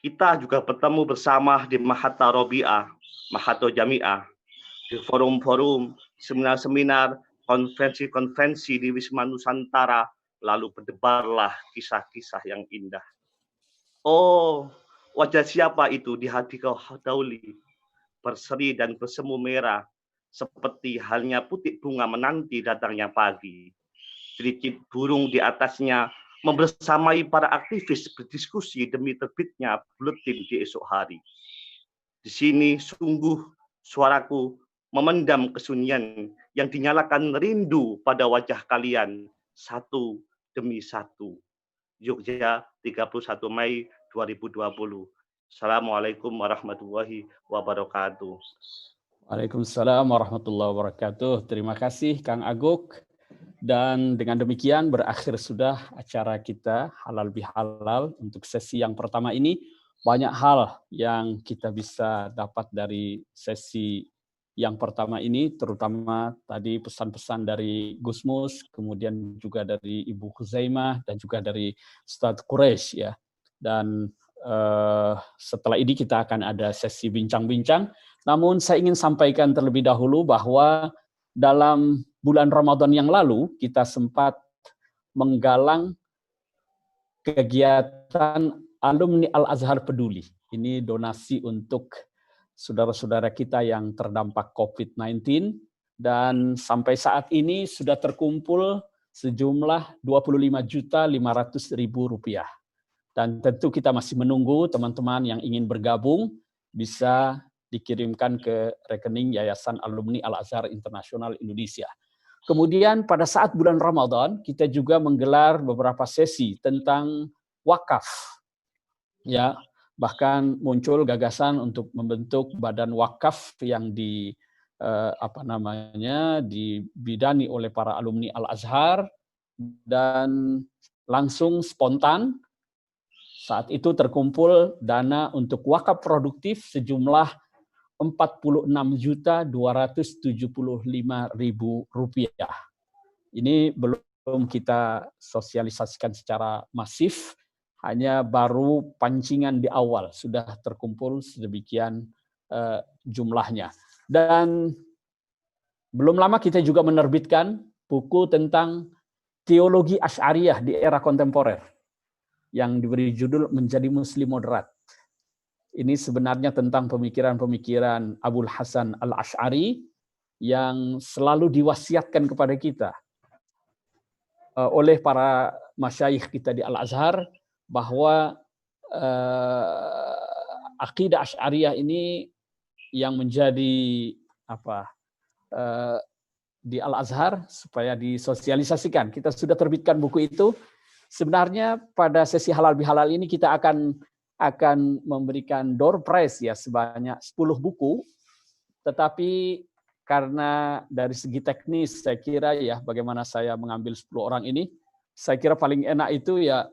Kita juga bertemu bersama di Mahatta Robi'ah, Mahatta Jami'ah, di forum-forum, seminar-seminar, konferensi-konferensi di Wisma Nusantara, lalu berdebarlah kisah-kisah yang indah. Oh, wajah siapa itu di hati kau Dauli, berseri dan bersemu merah, seperti halnya putik bunga menanti datangnya pagi. Cericit burung di atasnya membersamai para aktivis berdiskusi demi terbitnya buletin di esok hari. Di sini sungguh suaraku memendam kesunyian yang dinyalakan rindu pada wajah kalian satu demi satu. Jogja, 31 Mei 2020. Assalamualaikum warahmatullahi wabarakatuh. Waalaikumsalam warahmatullahi wabarakatuh. Terima kasih Kang Aguk. Dan dengan demikian berakhir sudah acara kita Halal Bihalal untuk sesi yang pertama ini. Banyak hal yang kita bisa dapat dari sesi yang pertama ini, terutama tadi pesan-pesan dari Gus Mus, kemudian juga dari Ibu Khuzaimah, dan juga dari Ustadz Quraisy ya. Dan setelah ini kita akan ada sesi bincang-bincang. Namun saya ingin sampaikan terlebih dahulu bahwa dalam bulan Ramadan yang lalu kita sempat menggalang kegiatan Alumni Al-Azhar Peduli. Ini donasi untuk saudara-saudara kita yang terdampak COVID-19, dan sampai saat ini sudah terkumpul sejumlah Rp25.500.000. Dan tentu kita masih menunggu teman-teman yang ingin bergabung bisa dikirimkan ke rekening Yayasan Alumni Al-Azhar Internasional Indonesia. Kemudian pada saat bulan Ramadan kita juga menggelar beberapa sesi tentang wakaf. Ya, bahkan muncul gagasan untuk membentuk badan wakaf yang dibidani oleh para alumni Al-Azhar, dan langsung spontan saat itu terkumpul dana untuk wakaf produktif sejumlah Rp46.275.000. Ini belum belum kita sosialisasikan secara masif, hanya baru pancingan di awal sudah terkumpul sedemikian jumlahnya. Dan belum lama kita juga menerbitkan buku tentang teologi Asy'ariyah di era kontemporer yang diberi judul Menjadi Muslim Moderat. Ini sebenarnya tentang pemikiran-pemikiran Abul Hasan Al-Asy'ari yang selalu diwasiatkan kepada kita oleh para masyayikh kita di Al-Azhar, bahwa akidah Asy'ariyah ini yang menjadi di Al-Azhar supaya disosialisasikan. Kita sudah terbitkan buku itu. Sebenarnya pada sesi halal bihalal ini kita akan memberikan door prize ya sebanyak 10 buku, tetapi karena dari segi teknis saya kira ya bagaimana saya mengambil 10 orang ini, saya kira paling enak itu ya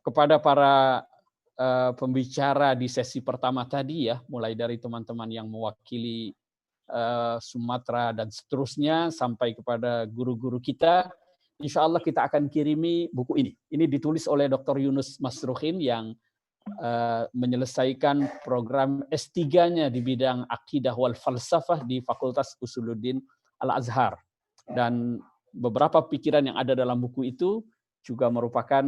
kepada para pembicara di sesi pertama tadi ya, mulai dari teman-teman yang mewakili Sumatera dan seterusnya sampai kepada guru-guru kita. Insya Allah kita akan kirimi buku ini. Ini ditulis oleh Dr. Yunus Masruhin yang menyelesaikan program S3-nya di bidang akidah wal falsafah di Fakultas Usuluddin Al-Azhar. Dan beberapa pikiran yang ada dalam buku itu juga merupakan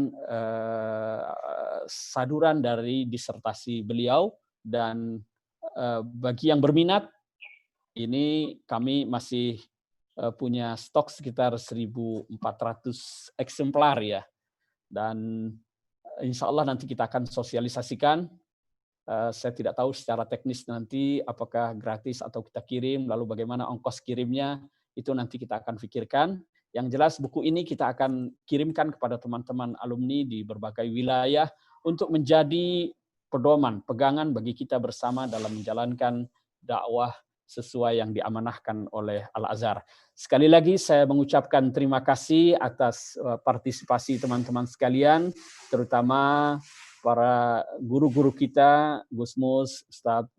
saduran dari disertasi beliau. Dan bagi yang berminat, ini kami masih punya stok sekitar 1.400 eksemplar ya. Dan insya Allah nanti kita akan sosialisasikan. Saya tidak tahu secara teknis nanti apakah gratis atau kita kirim, lalu bagaimana ongkos kirimnya, itu nanti kita akan pikirkan. Yang jelas buku ini kita akan kirimkan kepada teman-teman alumni di berbagai wilayah untuk menjadi pedoman, pegangan bagi kita bersama dalam menjalankan dakwah sesuai yang diamanahkan oleh Al-Azhar. Sekali lagi saya mengucapkan terima kasih atas partisipasi teman-teman sekalian, terutama para guru-guru kita, Gus Mus, Ustadz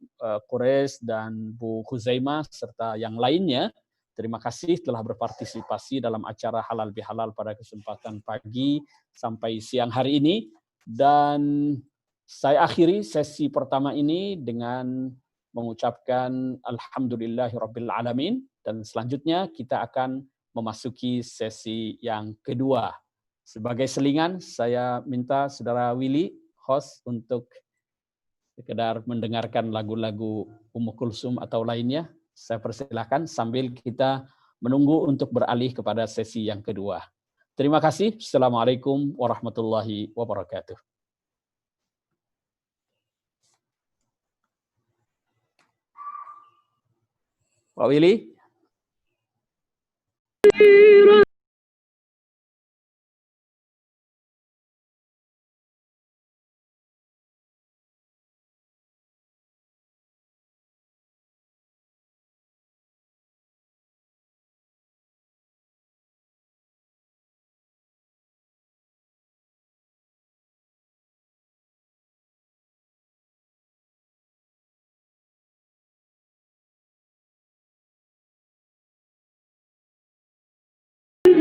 Qures, dan Bu Khuzaimah, serta yang lainnya. Terima kasih telah berpartisipasi dalam acara Halal Bihalal pada kesempatan pagi sampai siang hari ini. Dan saya akhiri sesi pertama ini dengan mengucapkan Alhamdulillahirabbil alamin, dan selanjutnya kita akan memasuki sesi yang kedua. Sebagai selingan, saya minta Saudara Willy, host, untuk sekedar mendengarkan lagu-lagu Ummu Kulsum atau lainnya. Saya persilahkan sambil kita menunggu untuk beralih kepada sesi yang kedua. Terima kasih. Assalamualaikum warahmatullahi wabarakatuh. Pak Willy?